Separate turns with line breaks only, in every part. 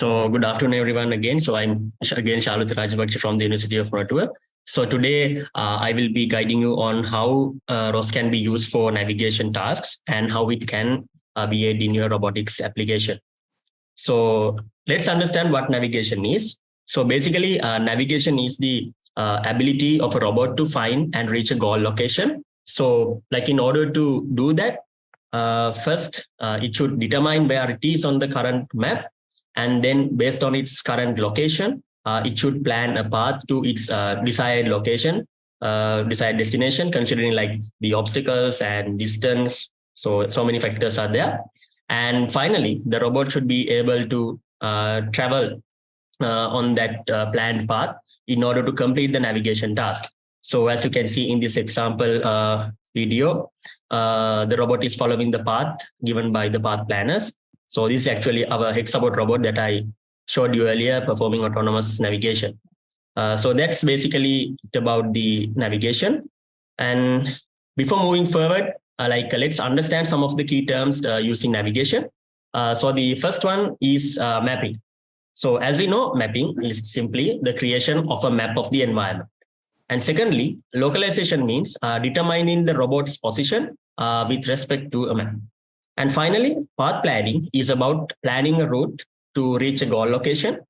So good afternoon, everyone again. So I'm again Shalutha Rajapakshe from the University of Nathuwa. So today I will be guiding you on how ROS can be used for navigation tasks and how it can be aided in your robotics application. So let's understand what navigation is. So basically navigation is the ability of a robot to find and reach a goal location. So like in order to do that, first it should determine where it is on the current map. And then based on its current location, it should plan a path to its desired location, desired destination, considering like the obstacles and distance. So many factors are there. And finally, the robot should be able to travel on that planned path in order to complete the navigation task. So as you can see in this example video, the robot is following the path given by the path planners. So this is actually our Hexabot robot that I showed you earlier performing autonomous navigation. So that's basically about the navigation. And before moving forward, let's understand some of the key terms using navigation. So the first one is mapping. So as we know, mapping is simply the creation of a map of the environment. And secondly, localization means determining the robot's position with respect to a map. And finally, path planning is about planning a route to reach a goal location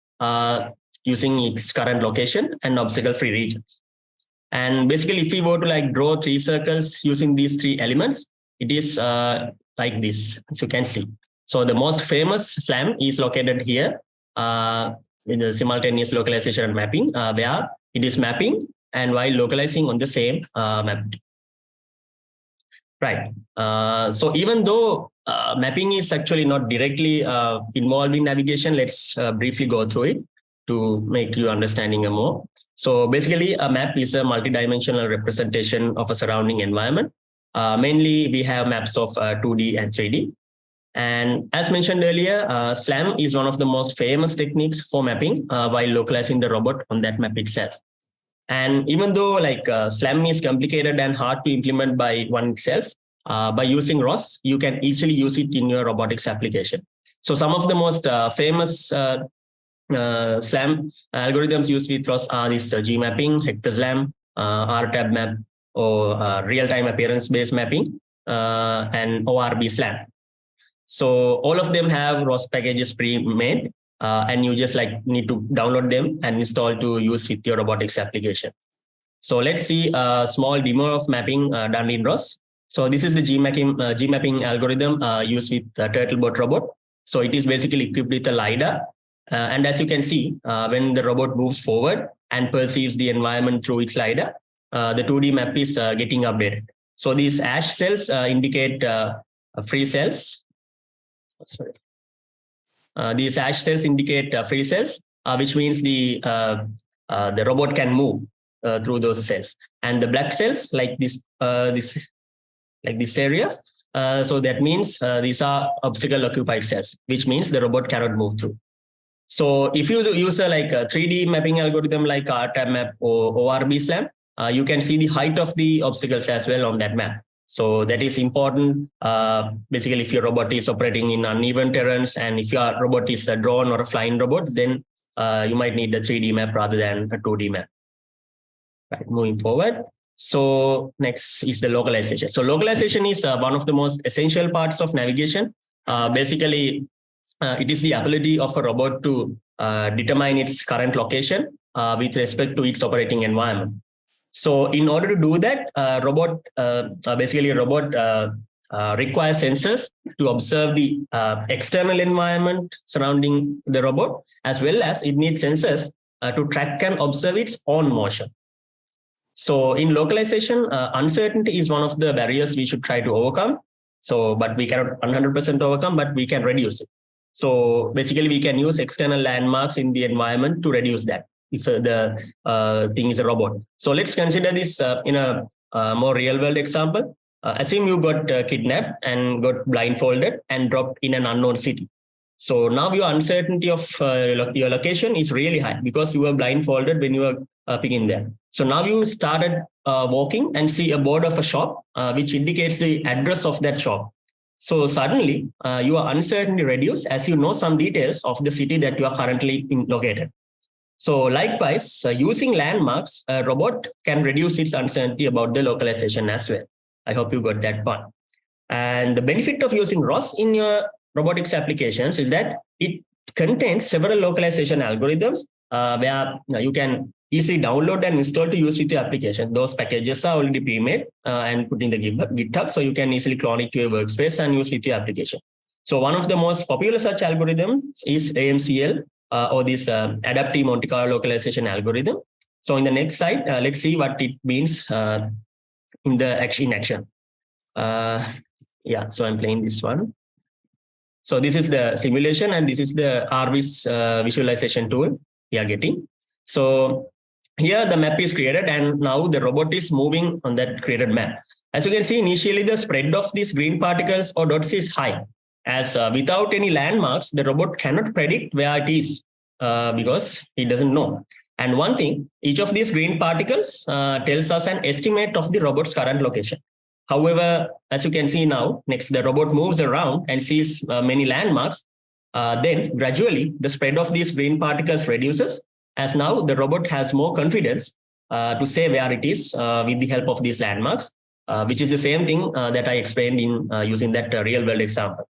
using its current location and obstacle-free regions. And basically, if we were to draw 3 circles using these 3 elements, it is like this, as you can see. So the most famous SLAM is located here in the simultaneous localization and mapping, where it is mapping and while localizing on the same map. Right. So even though mapping is actually not directly involved in navigation, let's briefly go through it to make you understanding more. So basically, a map is a multidimensional representation of a surrounding environment. Mainly, we have maps of 2D and 3D. And as mentioned earlier, SLAM is one of the most famous techniques for mapping while localizing the robot on that map itself. And even though SLAM is complicated and hard to implement by one itself, by using ROS, you can easily use it in your robotics application. So some of the most famous SLAM algorithms used with ROS are this G mapping, HectorSLAM, RTab map, or real-time appearance-based mapping, and ORB SLAM. So all of them have ROS packages pre-made. And you just need to download them and install to use with your robotics application. So let's see a small demo of mapping done in ROS. So this is the G mapping algorithm used with the Turtlebot robot. So it is basically equipped with a LiDAR. And as you can see, when the robot moves forward and perceives the environment through its LiDAR, the 2D map is getting updated. So these ash cells indicate free cells. Sorry. These ash cells indicate free cells, which means the robot can move through those cells. And the black cells, like these areas, so that means these are obstacle occupied cells, which means the robot cannot move through. So if you use a 3D mapping algorithm like RTab map or ORB SLAM, you can see the height of the obstacles as well on that map. So that is important. Basically, if your robot is operating in uneven terrains and if your robot is a drone or a flying robot, then you might need a 3D map rather than a 2D map. Right, moving forward. So next is the localization. So localization is one of the most essential parts of navigation. Basically, it is the ability of a robot to determine its current location with respect to its operating environment. So in order to do that, robot requires sensors to observe the external environment surrounding the robot, as well as it needs sensors to track and observe its own motion. So in localization, uncertainty is one of the barriers we should try to overcome. So, but we cannot 100% overcome, but we can reduce it. So basically, we can use external landmarks in the environment to reduce that if the thing is a robot. So let's consider this in a more real-world example. Assume you got kidnapped and got blindfolded and dropped in an unknown city. So now your uncertainty of your location is really high because you were blindfolded when you were picking there. So now you started walking and see a board of a shop which indicates the address of that shop. So suddenly your uncertainty reduces as you know some details of the city that you are currently located. So likewise, using landmarks, a robot can reduce its uncertainty about the localization as well. I hope you got that part. And the benefit of using ROS in your robotics applications is that it contains several localization algorithms where you can easily download and install to use with your application. Those packages are already pre-made and put in the GitHub, so you can easily clone it to your workspace and use with your application. So one of the most popular such algorithms is AMCL, or this adaptive Monte Carlo localization algorithm. So in the next slide, let's see what it means in action. Yeah, so I'm playing this one. So this is the simulation and this is the ROS visualization tool we are getting. So here the map is created and now the robot is moving on that created map. As you can see, initially the spread of these green particles or dots is high, as without any landmarks, the robot cannot predict where it is because it doesn't know. And one thing, each of these green particles tells us an estimate of the robot's current location. However, as you can see now, next the robot moves around and sees many landmarks. Then gradually the spread of these green particles reduces, as now the robot has more confidence to say where it is with the help of these landmarks, which is the same thing that I explained in using that real world example.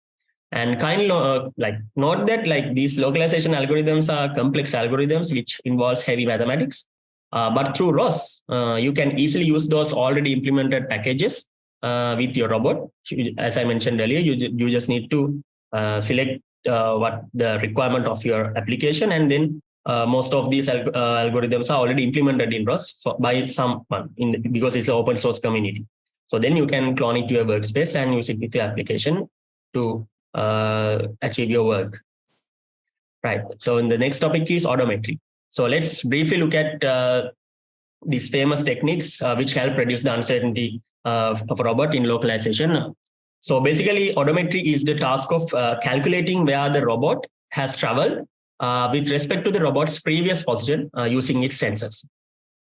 And kindly note that these localization algorithms are complex algorithms which involves heavy mathematics. But through ROS, you can easily use those already implemented packages with your robot. As I mentioned earlier, you just need to select what the requirement of your application, and then most of these algorithms are already implemented in ROS by someone because it's an open source community. So then you can clone it to your workspace and use it with your application to achieve your work. Right. So in the next topic is odometry. So let's briefly look at these famous techniques which help reduce the uncertainty of a robot in localization. So basically, odometry is the task of calculating where the robot has traveled with respect to the robot's previous position using its sensors.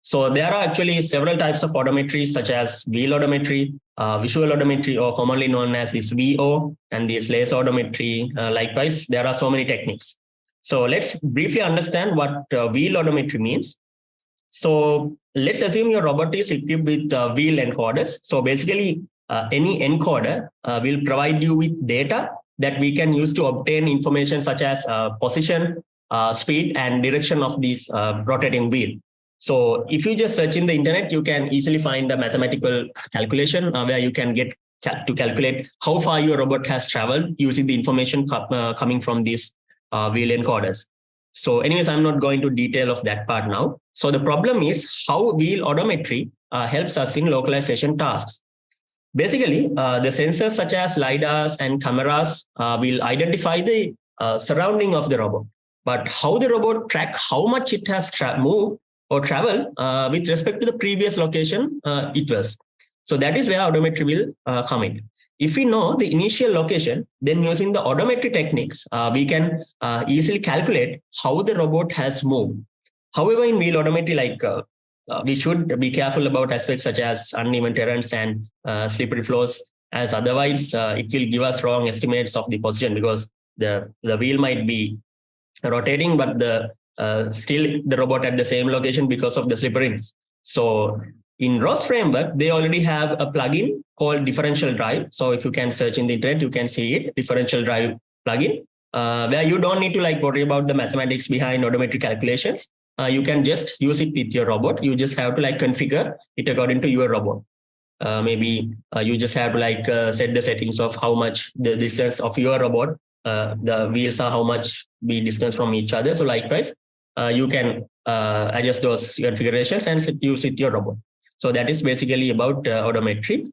So there are actually several types of odometry, such as wheel odometry, visual odometry, or commonly known as this VO, and this laser odometry. Likewise, there are so many techniques. So let's briefly understand what wheel odometry means. So let's assume your robot is equipped with wheel encoders. So basically, any encoder will provide you with data that we can use to obtain information such as position, speed, and direction of this rotating wheel. So if you just search in the internet, you can easily find a mathematical calculation where you can get to calculate how far your robot has traveled using the information coming from these wheel encoders. So anyways, I'm not going to detail of that part now. So the problem is how wheel odometry helps us in localization tasks. Basically, the sensors such as LiDARs and cameras will identify the surrounding of the robot. But how the robot track how much it has moved or travel with respect to the previous location it was. So that is where odometry will come in. If we know the initial location, then using the odometry techniques, we can easily calculate how the robot has moved. However, in wheel odometry, we should be careful about aspects such as uneven terrains and slippery floors, as otherwise it will give us wrong estimates of the position, because the wheel might be rotating, but still the robot at the same location because of the slipperiness. So in ROS framework, they already have a plugin called differential drive. So if you can search in the internet, you can see it, differential drive plugin, where you don't need to worry about the mathematics behind odometry calculations. You can just use it with your robot. You just have to configure it according to your robot. Maybe you just have to set the settings of how much the distance of your robot, the wheels are how much be distance from each other. So likewise, you can adjust those configurations and use it your robot. So that is basically about odometry,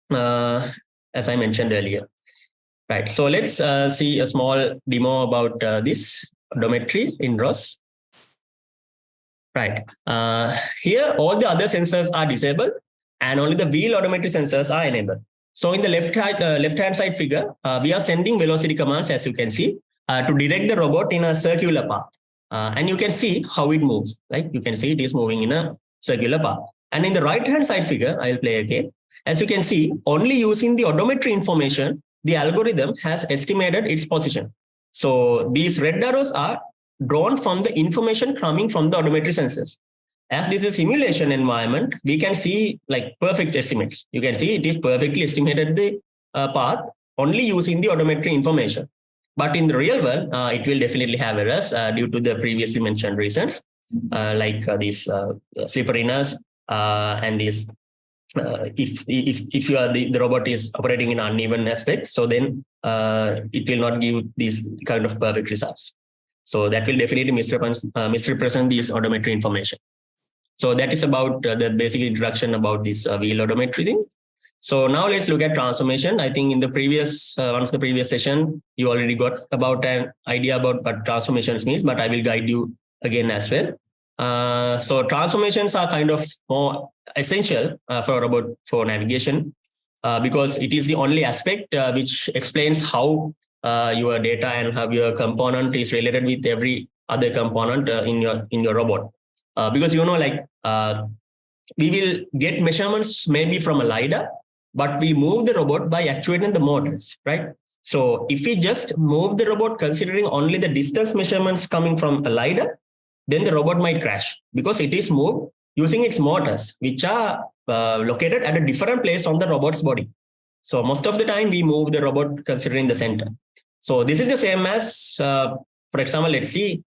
as I mentioned earlier. Right. So let's see a small demo about this odometry in ROS. Right. Here, all the other sensors are disabled and only the wheel odometry sensors are enabled. So in the left-hand side figure, we are sending velocity commands, as you can see, to direct the robot in a circular path. And you can see how it moves. You can see it is moving in a circular path. And in the right-hand side figure, I'll play again. As you can see, only using the odometry information, the algorithm has estimated its position. So these red arrows are drawn from the information coming from the odometry sensors. As this is simulation environment, we can see like perfect estimates. You can see it is perfectly estimated the path only using the odometry information. But in the real world, it will definitely have errors due to the previously mentioned reasons, like these slipperiness and these. If you are the robot is operating in uneven aspect, so then it will not give these kind of perfect results. So that will definitely misrepresent these odometry information. So that is about the basic introduction about this wheel odometry thing. So now let's look at transformation. I think in the previous one of the previous session, you already got about an idea about what transformations means, but I will guide you again as well. So transformations are kind of more essential for navigation because it is the only aspect which explains how your data and how your component is related with every other component in your robot. Because we will get measurements maybe from a LiDAR, but we move the robot by actuating the motors, right? So if we just move the robot considering only the distance measurements coming from a LiDAR, then the robot might crash because it is moved using its motors, which are located at a different place on the robot's body. So most of the time we move the robot considering the center. So this is the same as, for example, let's see,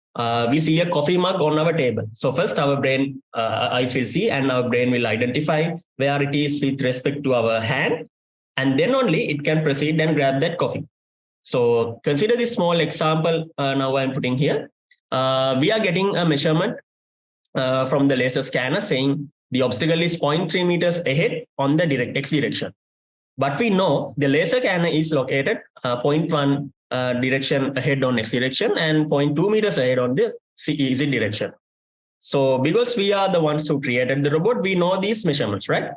we see a coffee mug on our table. So first our brain eyes will see and our brain will identify where it is with respect to our hand. And then only it can proceed and grab that coffee. So consider this small example now I'm putting here. We are getting a measurement from the laser scanner saying the obstacle is 0.3 meters ahead on the X direction. But we know the laser scanner is located 0.1 direction ahead on X direction and 0.2 meters ahead on the Z direction. So because we are the ones who created the robot, we know these measurements, right?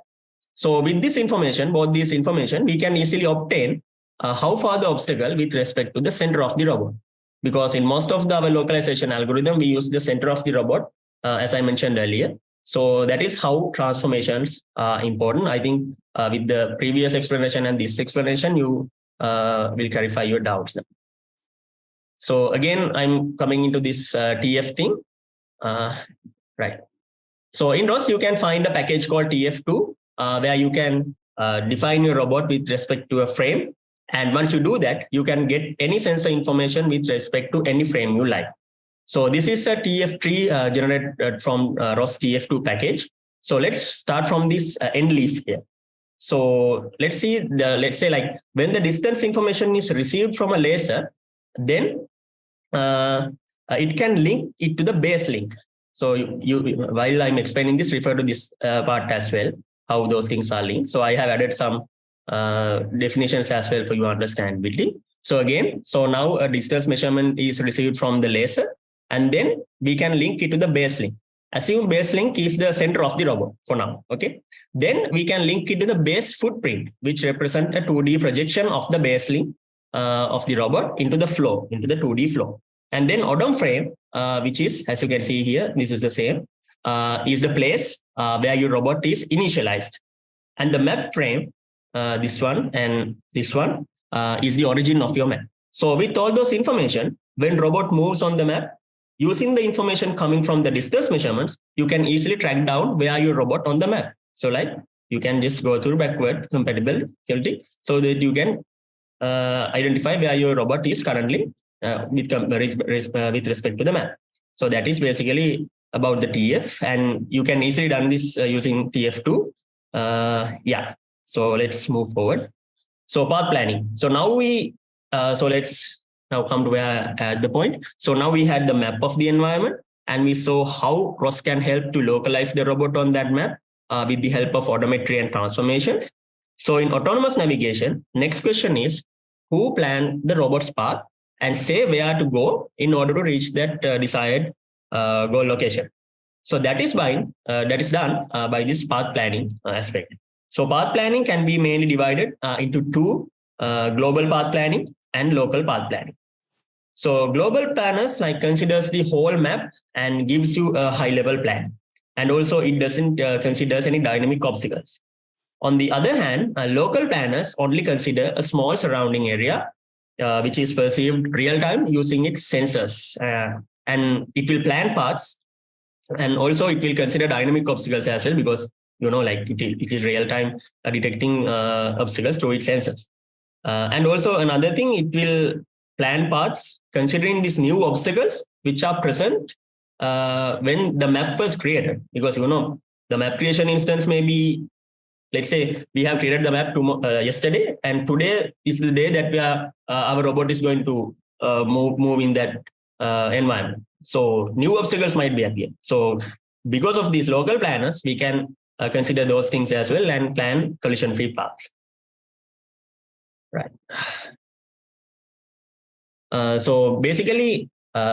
So with this information, both these information, we can easily obtain how far the obstacle with respect to the center of the robot. Because in most of our localization algorithm, we use the center of the robot, as I mentioned earlier. So that is how transformations are important. I think with the previous explanation and this explanation, you will clarify your doubts. So again, I'm coming into this TF thing, right? So in ROS, you can find a package called TF2, where you can define your robot with respect to a frame. And once you do that, you can get any sensor information with respect to any frame you like. So this is a TF3 generated from ROS TF2 package. So let's start from this end leaf here. So let's see, let's say like when the distance information is received from a laser, then it can link it to the base link. So while I'm explaining this, refer to this part as well, how those things are linked. So I have added some definitions as well for you understandability. So again, so now a distance measurement is received from the laser, and then we can link it to the base link. Assume base link is the center of the robot for now, okay? Then we can link it to the base footprint, which represent a 2D projection of the base link of the robot into the flow, into the 2D flow. And then odom frame, which is, as you can see here, this is the same, is the place where your robot is initialized. And the map frame, this one and this one, is the origin of your map. So with all those information, when robot moves on the map, using the information coming from the distance measurements, you can easily track down where your robot on the map. So like you can just go through backward compatibility so that you can identify where your robot is currently with respect to the map. So that is basically about the TF, and you can easily done this using TF2. Yeah. So let's move forward. So path planning. So now let's now come to the point. So now we had the map of the environment, and we saw how ROS can help to localize the robot on that map with the help of odometry and transformations. So in autonomous navigation, next question is, who planned the robot's path and say where to go in order to reach that desired goal location? So that is done by this path planning aspect. So path planning can be mainly divided into two, global path planning and local path planning. So global planners considers the whole map and gives you a high level plan. And also it doesn't considers any dynamic obstacles. On the other hand, local planners only consider a small surrounding area, which is perceived real time using its sensors. And it will plan paths, and also it will consider dynamic obstacles as well, because like it is real time detecting obstacles through its sensors. And also another thing, it will plan paths considering these new obstacles which are present when the map was created, because the map creation instance may be, let's say we have created the map yesterday, and today is the day that we are our robot is going to move in that environment. So new obstacles might be appear. So because of these local planners, we can consider those things as well and plan collision-free paths. Right. So basically,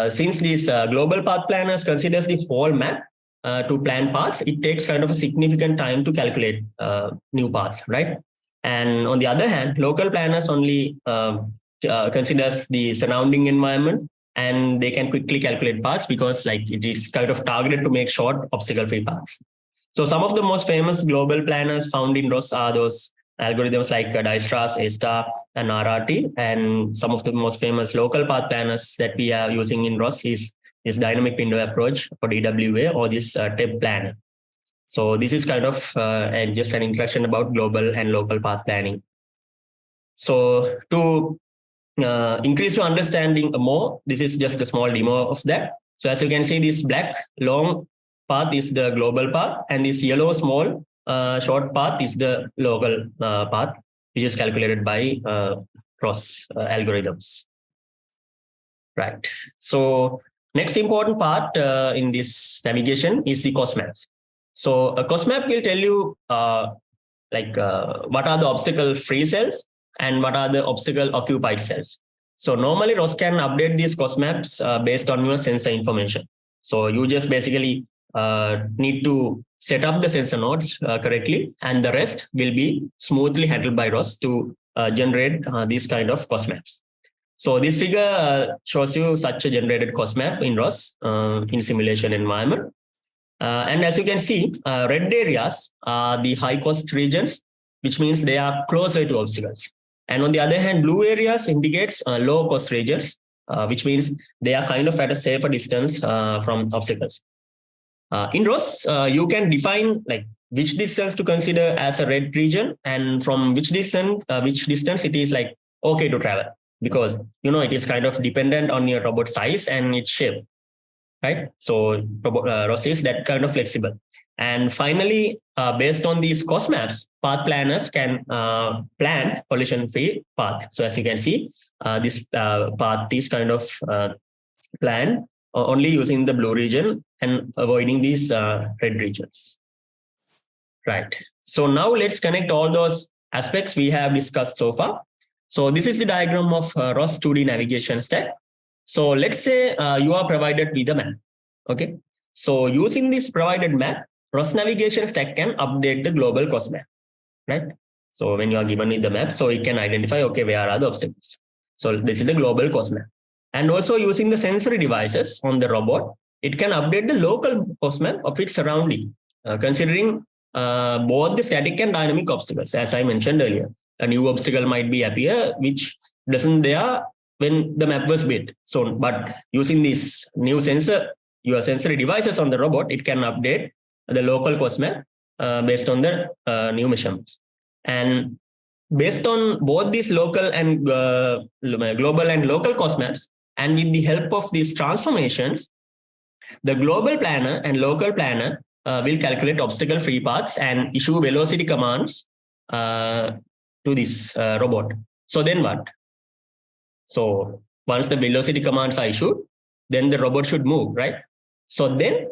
since these global path planners considers the whole map to plan paths, it takes kind of a significant time to calculate new paths, right? And on the other hand, local planners only considers the surrounding environment, and they can quickly calculate paths because like it is kind of targeted to make short obstacle-free paths. So some of the most famous global planners found in ROS are those algorithms like Dijkstra's, A-star, and RRT. And some of the most famous local path planners that we are using in ROS is this dynamic window approach for DWA, or this TEB planner. So this is kind of just an introduction about global and local path planning. So to increase your understanding more, this is just a small demo of that. So as you can see, this black long path is the global path, and this yellow small short path is the local path, which is calculated by ROS algorithms. Right. So next important part in this navigation is the cost maps. So a cost map will tell you what are the obstacle-free cells and what are the obstacle-occupied cells. So normally ROS can update these cost maps based on your sensor information. So you just basically need to set up the sensor nodes correctly, and the rest will be smoothly handled by ROS to generate these kind of cost maps. So this figure shows you such a generated cost map in ROS in simulation environment. And as you can see, red areas are the high cost regions, which means they are closer to obstacles. And on the other hand, blue areas indicates low cost regions, which means they are kind of at a safer distance from obstacles. In ROS, you can define like which distance to consider as a red region, and from which distance it is like okay to travel, because it is kind of dependent on your robot size and its shape, right? So ROS is that kind of flexible. And finally, based on these cost maps, path planners can plan collision-free paths. So as you can see, this path is kind of planned only using the blue region and avoiding these red regions. Right. So now let's connect all those aspects we have discussed so far. So this is the diagram of ROS 2D navigation stack. So let's say you are provided with a map. Okay. So using this provided map, ROS navigation stack can update the global cost map, right? So when you are given with the map, so it can identify, okay, where are the obstacles? So this is the global cost map. And also using the sensory devices on the robot, it can update the local cost map of its surrounding, considering both the static and dynamic obstacles. As I mentioned earlier, a new obstacle might be appear, which doesn't there when the map was built. So, but using this new sensor, your sensory devices on the robot, it can update the local cost map based on the new measurements. And based on both these local and global and local cost maps, and with the help of these transformations, the global planner and local planner will calculate obstacle-free paths and issue velocity commands to this robot. So then what? So once the velocity commands are issued, then the robot should move, right? So then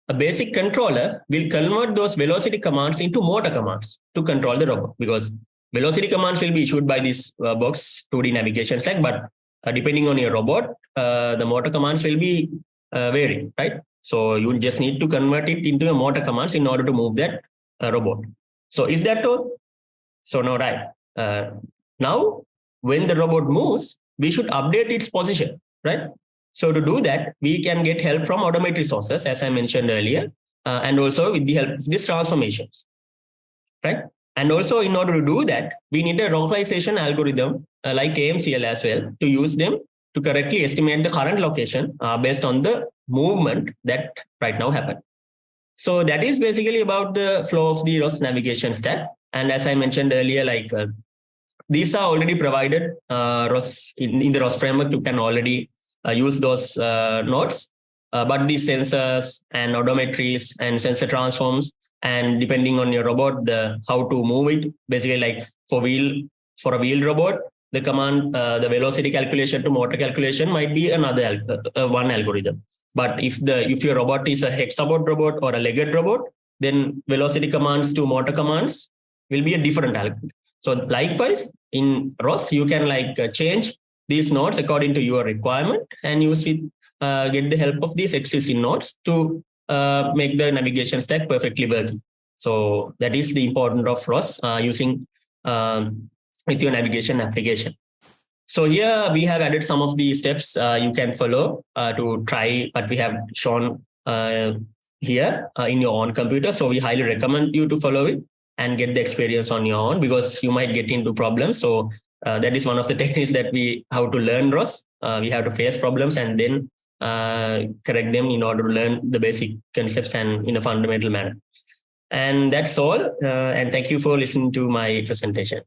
a basic controller will convert those velocity commands into motor commands to control the robot, because velocity commands will be issued by this box 2D navigation stack, but depending on your robot, the motor commands will be varying, right? So you just need to convert it into a motor commands in order to move that robot. So is that all? So no, right. Now, when the robot moves, we should update its position, right? So to do that, we can get help from Odometry sources, as I mentioned earlier, and also with the help of these transformations, right? And also, in order to do that, we need a localization algorithm like AMCL as well to use them to correctly estimate the current location based on the movement that right now happened. So that is basically about the flow of the ROS navigation stack. And as I mentioned earlier, like these are already provided ROS in the ROS framework. You can already use those nodes, but these sensors and odometries and sensor transforms, and depending on your robot, the how to move it. Basically, like for a wheel robot, the command, the velocity calculation to motor calculation might be another one algorithm. But if your robot is a hexabot robot or a legged robot, then velocity commands to motor commands will be a different algorithm. So likewise, in ROS, you can change these nodes according to your requirement and use it, get the help of these existing nodes to make the navigation stack perfectly working. So that is the importance of ROS using with your navigation application. So here we have added some of the steps you can follow to try what we have shown here in your own computer. So we highly recommend you to follow it and get the experience on your own, because you might get into problems. So that is one of the techniques that we how to learn ROS. We have to face problems and then correct them in order to learn the basic concepts and in a fundamental manner. And that's all. And thank you for listening to my presentation.